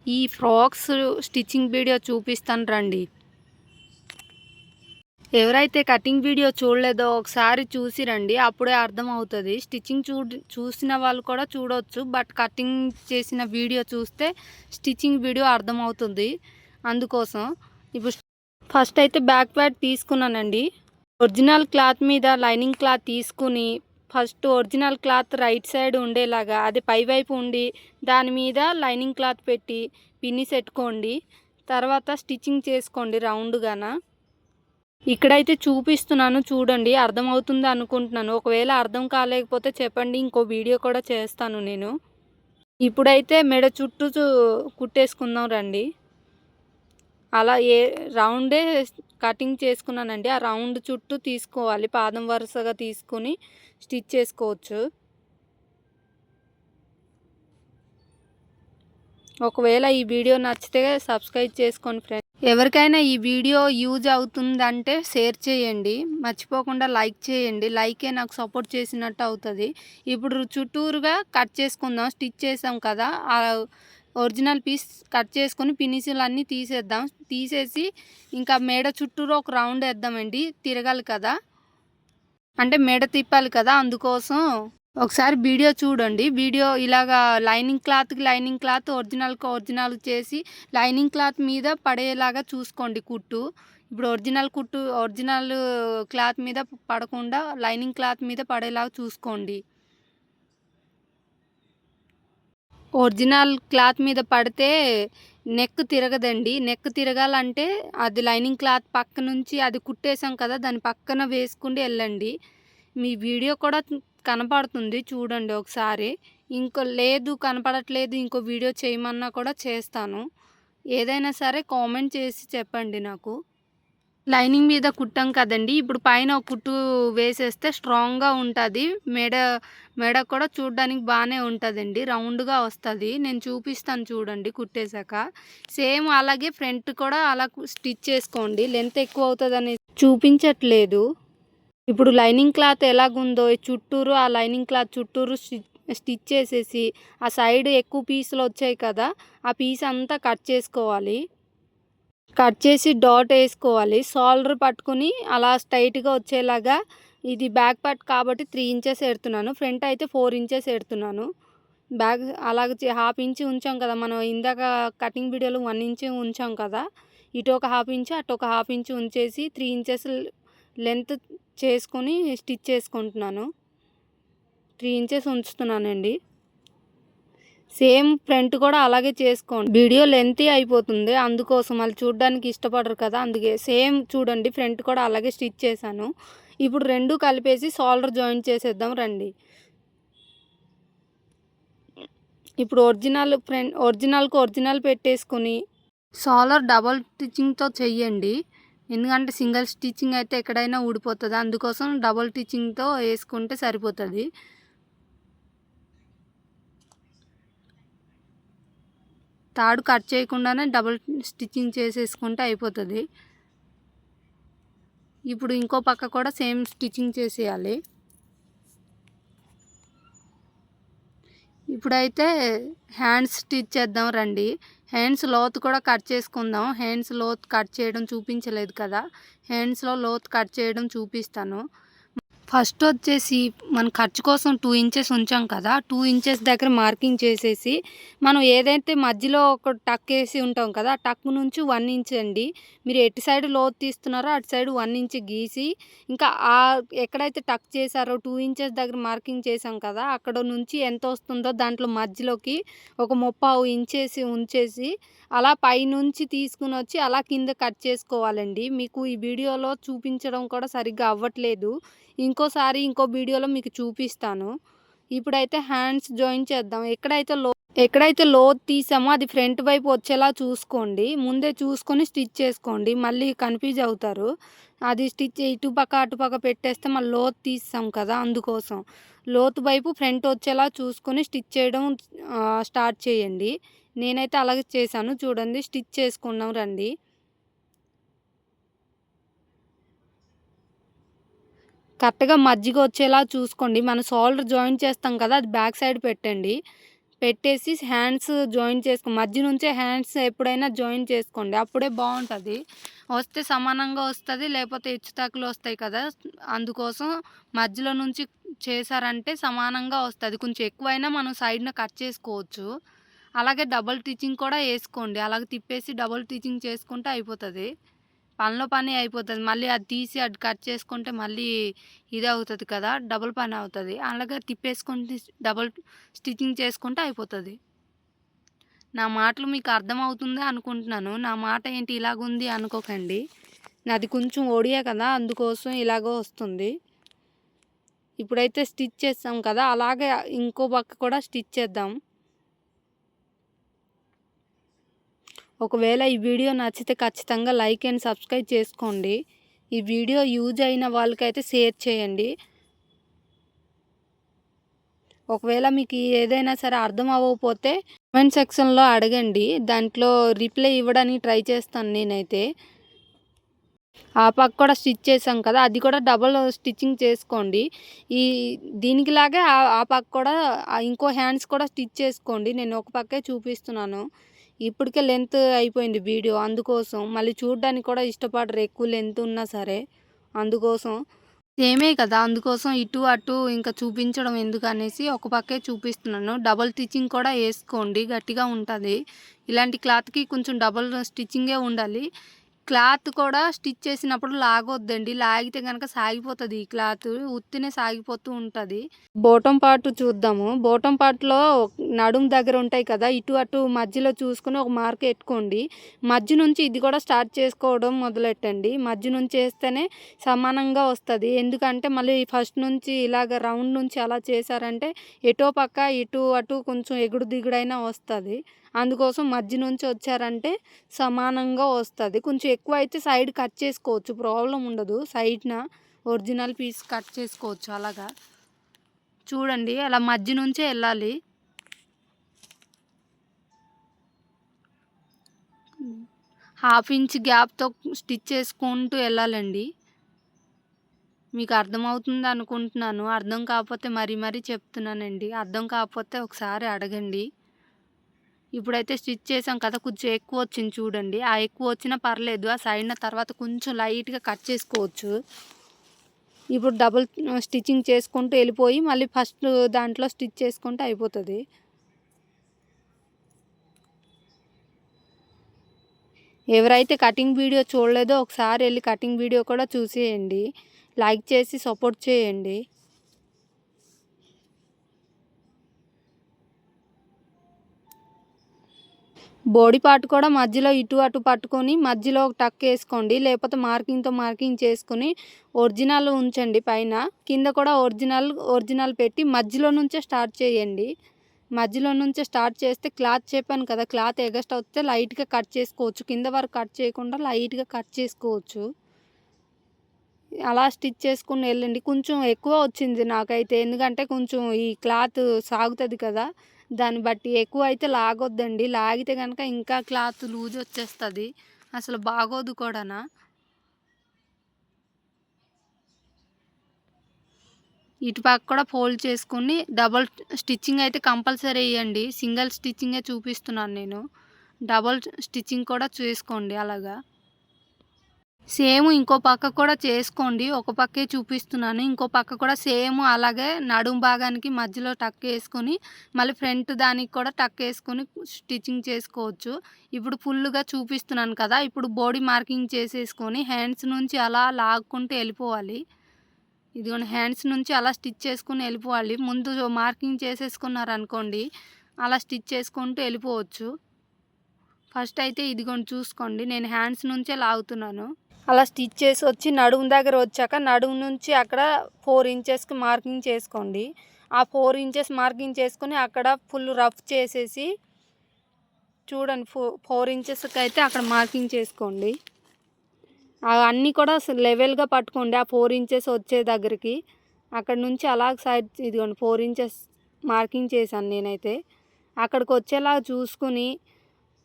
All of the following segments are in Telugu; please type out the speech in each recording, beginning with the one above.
ఈ ఫ్రాక్స్ స్టిచ్చింగ్ వీడియో చూపిస్తాను రండి. ఎవరైతే కటింగ్ వీడియో చూడలేదో ఒకసారి చూసి రండి, అప్పుడే అర్థమవుతుంది. స్టిచ్చింగ్ చూసిన వాళ్ళు కూడా చూడవచ్చు, బట్ కటింగ్ చేసిన వీడియో చూస్తే స్టిచ్చింగ్ వీడియో అర్థమవుతుంది. అందుకోసం ఇప్పుడు ఫస్ట్ అయితే బ్యాక్ పార్ట్ తీసుకున్నానండి. ఒరిజినల్ క్లాత్ మీద లైనింగ్ క్లాత్ తీసుకుని first original cloth right side ఉండేలాగా అది పైవైపు ఉండి దాని మీద లైనింగ్ క్లాత్ పెట్టి పిన్ని పెట్టుకోండి. తర్వాత స్టిచ్చింగ్ చేసుకోండి రౌండ్గాన. ఇక్కడైతే చూపిస్తున్నాను చూడండి, అర్థమవుతుంది అనుకుంటున్నాను. ఒకవేళ అర్థం కాలేకపోతే చెప్పండి, ఇంకో వీడియో కూడా చేస్తాను నేను. ఇప్పుడైతే మెడ చుట్టూ కుట్టేసుకుందాం రండి. అలా రౌండే కటింగ్ చేసుకున్నానండి. ఆ రౌండ్ చుట్టూ తీసుకోవాలి, పాదం వరుసగా తీసుకుని స్టిచ్ చేసుకోవచ్చు. ఒకవేళ ఈ వీడియో నచ్చితే సబ్స్క్రైబ్ చేసుకోండి ఫ్రెండ్స్. ఎవరికైనా ఈ వీడియో యూజ్ అవుతుందంటే షేర్ చేయండి, మర్చిపోకుండా లైక్ చేయండి. లైకే నాకు సపోర్ట్ చేసినట్టు అవుతుంది. ఇప్పుడు చుట్టూరుగా కట్ చేసుకుందాం. స్టిచ్ చేసాం కదా, ఆ ఒరిజినల్ పీస్ కట్ చేసుకొని ఫినిషింగ్ అన్నీ తీసేద్దాం. తీసేసి ఇంకా మెడ చుట్టూరు ఒక రౌండ్ వేద్దామండి. తిరగాలి కదా, అంటే మెడ తిప్పాలి కదా, అందుకోసం ఒకసారి వీడియో చూడండి. వీడియో ఇలాగా లైనింగ్ క్లాత్ ఒరిజినల్ చేసి లైనింగ్ క్లాత్ మీద పడేలాగా చూసుకోండి కుట్టు. ఇప్పుడు ఒరిజినల్ క్లాత్ మీద పడకుండా లైనింగ్ క్లాత్ మీద పడేలాగా చూసుకోండి. ఒరిజినల్ క్లాత్ మీద పడితే నెక్ తిరగదండి. నెక్ తిరగాలంటే అది లైనింగ్ క్లాత్ పక్క నుంచి అది కుట్టేసాం కదా, దాని పక్కన వేసుకుంటూ వెళ్ళండి. మీ వీడియో కూడా కనపడుతుంది చూడండి ఒకసారి. కనపడట్లేదు, ఇంకో వీడియో చేయమన్నా కూడా చేస్తాను. ఏదైనా సరే కామెంట్ చేసి చెప్పండి నాకు. లైనింగ్ మీద కుట్టాం కదండి, ఇప్పుడు పైన ఒక కుట్టు వేసేస్తే స్ట్రాంగ్గా ఉంటుంది. మెడ కూడా చూడడానికి బాగానే ఉంటుందండి, రౌండ్గా వస్తుంది. నేను చూపిస్తాను చూడండి కుట్టేశాక. సేమ్ అలాగే ఫ్రంట్ కూడా అలా స్టిచ్ చేసుకోండి. లెంత్ ఎక్కువ అవుతుందని చూపించట్లేదు. ఇప్పుడు లైనింగ్ క్లాత్ ఎలాగుందో చుట్టూరు ఆ లైనింగ్ క్లాత్ చుట్టూరు స్టిచ్ చేసేసి ఆ సైడ్ ఎక్కువ పీసులు వచ్చాయి కదా, ఆ పీస్ అంతా కట్ చేసుకోవాలి. కట్ చేసి డాట్ వేసుకోవాలి. షోల్డర్ పట్టుకుని అలా స్ట్రైట్గా వచ్చేలాగా. ఇది బ్యాక్ పార్ట్ కాబట్టి 3 ఇంచెస్ ఎడుతున్నాను, ఫ్రంట్ అయితే 4 ఇంచెస్ ఎడుతున్నాను. బ్యాక్ అలాగే హాఫ్ ఇంచ్ ఉంచాం కదా మనం ఇందాక కటింగ్ వీడియోలో 1 ఇంచ్ ఉంచాం కదా, ఇటు ఒక హాఫ్ ఇంచ్ అటు ఒక హాఫ్ ఇంచ్ ఉంచేసి 3 ఇంచెస్ లెంత్ చేసుకొని స్టిచ్ చేసుకుంటున్నాను. 3 ఇంచెస్ ఉంచుతున్నానండి. సేమ్ ఫ్రంట్ కూడా అలాగే చేసుకోండి. వీడియో లెంతీ అయిపోతుంది, అందుకోసం వాళ్ళు చూడడానికి ఇష్టపడరు కదా, అందుకే సేమ్ చూడండి. ఫ్రంట్ కూడా అలాగే స్టిచ్ చేశాను. ఇప్పుడు రెండు కలిపేసి షోల్డర్ జాయింట్ చేసేద్దాం రండి. ఇప్పుడు ఒరిజినల్ పెట్టేసుకొని షోల్డర్ డబల్ స్టిచ్చింగ్తో చెయ్యండి. ఎందుకంటే సింగిల్ స్టిచ్చింగ్ అయితే ఎక్కడైనా ఊడిపోతుంది, అందుకోసం డబల్ స్టిచ్చింగ్తో వేసుకుంటే సరిపోతుంది. తాడు కట్ చేయకుండానే డబుల్ స్టిచ్చింగ్ చేసేసుకుంటే అయిపోతుంది. ఇప్పుడు ఇంకో పక్క కూడా సేమ్ స్టిచ్చింగ్ చేసేయాలి. ఇప్పుడైతే హ్యాండ్స్ స్టిచ్ చేద్దాం రండి. హ్యాండ్స్ లోతు కూడా కట్ చేసుకుందాం. హ్యాండ్స్ లోతు కట్ చేయడం చూపించలేదు కదా, హ్యాండ్స్లో లోతు కట్ చేయడం చూపిస్తాను. ఫస్ట్ వచ్చేసి మన ఖర్చు కోసం 2 ఇంచెస్ ఉంచాం కదా, 2 ఇంచెస్ దగ్గర మార్కింగ్ చేసేసి మనం ఏదైతే మధ్యలో ఒక టక్ వేసి ఉంటాం కదా, ఆ టక్ నుంచి 1 ఇంచ్ అండి. మీరు ఎటు సైడ్ లోతు తీస్తున్నారో అటు సైడ్ 1 ఇంచ్ గీసి ఇంకా ఎక్కడైతే టక్ చేశారో 2 ఇంచెస్ దగ్గర మార్కింగ్ చేసాం కదా, అక్కడ నుంచి ఎంత వస్తుందో దాంట్లో మధ్యలోకి ఒక 30 ఇంచేసి ఉంచేసి అలా పైనుంచి తీసుకుని వచ్చి అలా కింద కట్ చేసుకోవాలండి. మీకు ఈ వీడియోలో చూపించడం కూడా సరిగ్గా అవ్వట్లేదు, ఇంకో వీడియోలో మీకు చూపిస్తాను. ఇప్పుడైతే హ్యాండ్స్ జాయిన్ చేద్దాం. ఎక్కడైతే లోతు తీసామో అది ఫ్రంట్ వైపు వచ్చేలా చూసుకోండి. ముందే చూసుకొని స్టిచ్ చేసుకోండి, మళ్ళీ కన్ఫ్యూజ్ అవుతారు. అది స్టిచ్ ఇటుపక్క అటుపక్క పెట్టేస్తే మళ్ళీ లోతు తీస్తాం కదా, అందుకోసం లోతు వైపు ఫ్రంట్ వచ్చేలా చూసుకొని స్టిచ్ చేయడం స్టార్ట్ చేయండి. నేనైతే అలాగే చేశాను చూడండి. స్టిచ్ చేసుకున్నాం రండి. కరెక్ట్గా మజ్జిగ వచ్చేలా చూసుకోండి. మన షోల్డర్ జాయిన్ చేస్తాం కదా, అది బ్యాక్ సైడ్ పెట్టండి. పెట్టేసి హ్యాండ్స్ జాయిన్ మధ్య నుంచే హ్యాండ్స్ ఎప్పుడైనా జాయిన్ చేసుకోండి, అప్పుడే బాగుంటుంది. వస్తే సమానంగా వస్తుంది, లేకపోతే హెచ్చుతగ్గులు వస్తాయి కదా, అందుకోసం మధ్యలో నుంచి చేశారంటే సమానంగా వస్తుంది. కొంచెం ఎక్కువైనా మనం సైడ్న కట్ చేసుకోవచ్చు. అలాగే డబుల్ స్టిచ్చింగ్ కూడా వేసుకోండి, అలాగే తిప్పేసి డబుల్ స్టిచ్చింగ్ చేసుకుంటే అయిపోతుంది. పనిలో పని అయిపోతుంది. మళ్ళీ అది తీసి అది కట్ చేసుకుంటే మళ్ళీ ఇది అవుతుంది కదా, డబుల్ పని అవుతుంది. అలాగే తిప్పేసుకుంటే డబుల్ స్టిచ్చింగ్ చేసుకుంటే అయిపోతుంది. నా మాటలు మీకు అర్థమవుతుంది అనుకుంటున్నాను. నా మాట ఏంటి ఇలాగుంది అనుకోకండి, నాది కొంచెం ఒడియా కదా, అందుకోసం ఇలాగో వస్తుంది. ఇప్పుడైతే స్టిచ్ చేస్తాం కదా, అలాగే ఇంకో పక్క కూడా స్టిచ్ చేద్దాం. ఒకవేళ ఈ వీడియో నచ్చితే ఖచ్చితంగా లైక్ అండ్ సబ్స్క్రైబ్ చేసుకోండి. ఈ వీడియో యూజ్ అయిన వాళ్ళకైతే షేర్ చేయండి. ఒకవేళ మీకు ఏదైనా సరే అర్థం అవ్వకపోతే కామెంట్ సెక్షన్లో అడగండి, దాంట్లో రిప్లై ఇవ్వడానికి ట్రై చేస్తాను నేనైతే. ఆ పక్క కూడా స్టిచ్ చేసాం కదా, అది కూడా డబల్ స్టిచ్చింగ్ చేసుకోండి. దీనికి లాగే ఆ పక్క కూడా ఇంకో హ్యాండ్స్ కూడా స్టిచ్ చేసుకోండి. నేను ఒక పక్కే చూపిస్తున్నాను. ఇప్పటికే లెంత్ అయిపోయింది వీడియో, అందుకోసం మళ్ళీ చూడడానికి కూడా ఇష్టపడరు ఎక్కువ లెంత్ ఉన్నా సరే, అందుకోసం సేమే కదా, అందుకోసం ఇటు అటు ఇంకా చూపించడం ఎందుకు అనేసి ఒక పక్కే చూపిస్తున్నాను. డబల్ స్టిచ్చింగ్ కూడా వేసుకోండి, గట్టిగా ఉంటుంది. ఇలాంటి క్లాత్కి కొంచెం డబల్ స్టిచ్చింగే ఉండాలి. క్లాత్ కూడా స్టిచ్ చేసినప్పుడు లాగొద్దండి, లాగితే కనుక సాగిపోతుంది. ఈ క్లాత్ ఉత్తినే సాగిపోతూ ఉంటుంది. బోటం పార్ట్ చూద్దాము. బోటం పార్ట్లో నడుము దగ్గర ఉంటాయి కదా, ఇటు అటు మధ్యలో చూసుకుని ఒక మార్క్ పెట్టుకోండి. మధ్య నుంచి ఇది కూడా స్టార్ట్ చేసుకోవడం మొదలెట్టండి. మధ్య నుంచి వేస్తేనే సమానంగా వస్తుంది. ఎందుకంటే మళ్ళీ ఫస్ట్ నుంచి ఇలాగ రౌండ్ నుంచి అలా చేశారంటే ఎటో పక్క ఇటు అటు కొంచెం ఎగుడు దిగుడైనా వస్తుంది. అందుకోసం మధ్య నుంచి వచ్చారంటే సమానంగా వస్తుంది. కొంచెం ఎక్కువ అయితే సైడ్ కట్ చేసుకోవచ్చు, ప్రాబ్లం ఉండదు. సైడ్న ఒరిజినల్ పీస్ కట్ చేసుకోవచ్చు. అలాగా చూడండి, అలా మధ్య నుంచే వెళ్ళాలి. హాఫ్ ఇంచ్ గ్యాప్తో స్టిచ్ చేసుకుంటూ వెళ్ళాలండి. మీకు అర్థమవుతుంది అనుకుంటున్నాను. అర్థం కాకపోతే మరీ చెప్తున్నానండి. అర్థం కాకపోతే ఒకసారి అడగండి. ఇప్పుడైతే స్టిచ్ చేసాం కదా, కొంచెం ఎక్కువ వచ్చింది చూడండి. ఆ ఎక్కువ వచ్చినా పర్లేదు, ఆ సైడ్న తర్వాత కొంచెం లైట్గా కట్ చేసుకోవచ్చు. ఇప్పుడు డబుల్ స్టిచ్చింగ్ చేసుకుంటూ వెళ్ళిపోయి మళ్ళీ ఫస్ట్ దాంట్లో స్టిచ్ చేసుకుంటే అయిపోతుంది. ఎవరైతే కటింగ్ వీడియో చూడలేదో ఒకసారి వెళ్ళి కటింగ్ వీడియో కూడా చూసేయండి. లైక్ చేసి సపోర్ట్ చేయండి. బాడీ పార్ట్ కూడా మధ్యలో ఇటు అటు పట్టుకొని మధ్యలో ఒక టక్ వేసుకోండి, లేకపోతే మార్కింగ్ చేసుకుని ఒరిజినల్ ఉంచండి పైన. కింద కూడా ఒరిజినల్ పెట్టి మధ్యలో నుంచే స్టార్ట్ చేయండి. మధ్యలో నుంచే స్టార్ట్ చేస్తే క్లాత్ చెప్పాను కదా, క్లాత్ ఎగస్ట్ వస్తే లైట్గా కట్ చేసుకోవచ్చు. కింద వరకు కట్ చేయకుండా లైట్గా కట్ చేసుకోవచ్చు. అలా స్టిచ్ చేసుకుని వెళ్ళండి. కొంచెం ఎక్కువ వచ్చింది నాకైతే, ఎందుకంటే కొంచెం ఈ క్లాత్ సాగుతుంది కదా, దాన్ని బట్టి ఎక్కువ అయితే లాగొద్దండి. లాగితే కనుక ఇంకా క్లాత్ లూజ్ వచ్చేస్తుంది, అసలు బాగోదు కూడానా. ఇటుపక్క కూడా ఫోల్డ్ చేసుకుని డబల్ స్టిచ్చింగ్ అయితే కంపల్సరీ వేయండి. సింగిల్ స్టిచ్చింగే చూపిస్తున్నాను నేను, డబల్ స్టిచ్చింగ్ కూడా చేసుకోండి. అలాగా సేమ్ ఇంకో పక్క కూడా చేసుకోండి. ఒక పక్కే చూపిస్తున్నాను, ఇంకో పక్క కూడా సేమ్ అలాగే నడుము భాగానికి మధ్యలో టక్ వేసుకొని మళ్ళీ ఫ్రంట్ దానికి కూడా టక్ వేసుకొని స్టిచ్చింగ్ చేసుకోవచ్చు. ఇప్పుడు ఫుల్గా చూపిస్తున్నాను కదా, ఇప్పుడు బాడీ మార్కింగ్ చేసేసుకొని హ్యాండ్స్ నుంచి అలా లాక్కుంటూ వెళ్ళిపోవాలి. ఇదిగోండి, హ్యాండ్స్ నుంచి అలా స్టిచ్ చేసుకుని వెళ్ళిపోవాలి. ముందు మార్కింగ్ చేసేసుకున్నారనుకోండి, అలా స్టిచ్ చేసుకుంటూ వెళ్ళిపోవచ్చు. ఫస్ట్ అయితే ఇదిగోండి చూసుకోండి, నేను హ్యాండ్స్ నుంచే లాగుతున్నాను. అలా స్టిచ్ చేసి వచ్చి నడుము దగ్గర వచ్చాక నడుము నుంచి అక్కడ 4 ఇంచెస్కి మార్కింగ్ చేసుకోండి. ఆ 4 ఇంచెస్ మార్కింగ్ చేసుకుని అక్కడ ఫుల్ రఫ్ చేసేసి చూడండి, 4 ఇంచెస్కి అయితే అక్కడ మార్కింగ్ చేసుకోండి. అన్నీ కూడా లెవెల్గా పట్టుకోండి. ఆ 4 ఇంచెస్ వచ్చే దగ్గరికి అక్కడ నుంచి అలా సైడ్ ఇదిగోండి 4 ఇంచెస్ మార్కింగ్ చేశాను నేనైతే. అక్కడికి వచ్చేలా చూసుకుని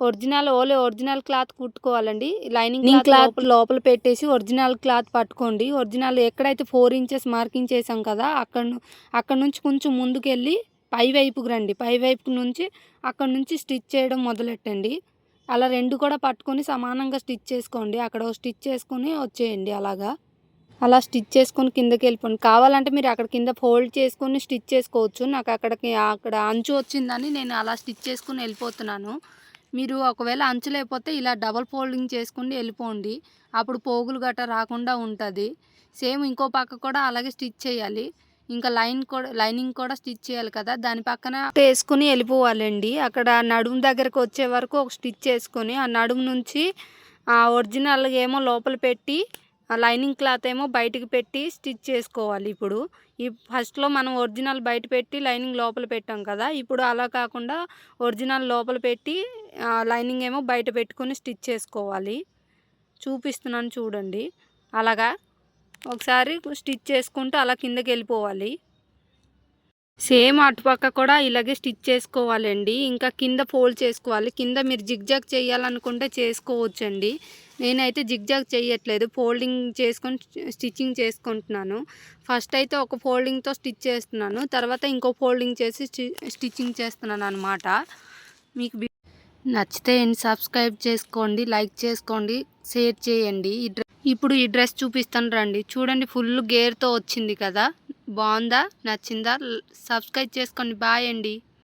ఒరిజినల్ క్లాత్ కుట్టుకోవాలండి. లైనింగ్ క్లాత్ లోపల పెట్టేసి ఒరిజినల్ క్లాత్ పట్టుకోండి. ఒరిజినల్ ఎక్కడైతే 4 ఇంచెస్ మార్కింగ్ చేసాం కదా, అక్కడ నుంచి కొంచెం ముందుకెళ్ళి పై వైపుకి రండి. పై వైపు నుంచి అక్కడ నుంచి స్టిచ్ చేయడం మొదలెట్టండి. అలా 2 కూడా పట్టుకొని సమానంగా స్టిచ్ చేసుకోండి. అక్కడ ఓ స్టిచ్ చేసుకొని వచ్చేయండి అలాగా. అలా స్టిచ్ చేసుకొని కిందకెళ్ళిపోండి. కావాలంటే మీరు అక్కడ కింద ఫోల్డ్ చేసుకొని స్టిచ్ చేసుకోవచ్చు. నాకు అక్కడ అంచు వచ్చిందని నేను అలా స్టిచ్ చేసుకొని వెళ్ళిపోతున్నాను. మీరు ఒకవేళ అంచు లేకపోతే ఇలా డబల్ ఫోల్డింగ్ చేసుకొని వెళ్ళిపోండి. అప్పుడు పోగులు గట్రా రాకుండా ఉంటుంది. సేమ్ ఇంకో పక్క కూడా అలాగే స్టిచ్ చేయాలి. ఇంకా లైనింగ్ కూడా స్టిచ్ చేయాలి కదా, దాని పక్కన వేసుకుని వెళ్ళిపోవాలండి. అక్కడ నడుము దగ్గరకు వచ్చే వరకు ఒక స్టిచ్ వేసుకొని ఆ నడుము నుంచి ఒరిజినల్ ఏమో లోపల పెట్టి ఆ లైనింగ్ క్లాత్ ఏమో బయటికి పెట్టి స్టిచ్ చేసుకోవాలి. ఇప్పుడు ఫస్ట్లో మనం ఒరిజినల్ బయట పెట్టి లైనింగ్ లోపల పెట్టాం కదా, ఇప్పుడు అలా కాకుండా ఒరిజినల్ లోపల పెట్టి లైనింగ్ ఏమో బయట పెట్టుకొని స్టిచ్ చేసుకోవాలి. చూపిస్తున్నాను చూడండి. అలాగా ఒకసారి స్టిచ్ చేసుకుంటూ అలా కిందకి వెళ్ళిపోవాలి. సేమ్ అటుపక్క కూడా ఇలాగే స్టిచ్ చేసుకోవాలండి. ఇంకా కింద ఫోల్డ్ చేసుకోవాలి. కింద మీరు జిగ్జాగ్ చేయాలనుకుంటే చేసుకోవచ్చండి. నేనైతే జిగ్జాగ్ చేయట్లేదు, ఫోల్డింగ్ చేసుకొని స్టిచ్చింగ్ చేసుకుంటున్నాను. ఫస్ట్ అయితే ఒక ఫోల్డింగ్తో స్టిచ్ చేస్తున్నాను, తర్వాత ఇంకో ఫోల్డింగ్ చేసి స్టిచ్చింగ్ చేస్తున్నాను అనమాట. మీకు నచ్చితే సబ్స్క్రైబ్ చేసుకోండి, లైక్ చేసుకోండి, షేర్ చేయండి. ఇప్పుడు ఈ డ్రెస్ చూపిస్తాను రండి. చూడండి, ఫుల్ గేర్తో వచ్చింది కదా, బాగుందా, నచ్చిందా? సబ్స్క్రైబ్ చేసుకోండి. బాయ్ అండి.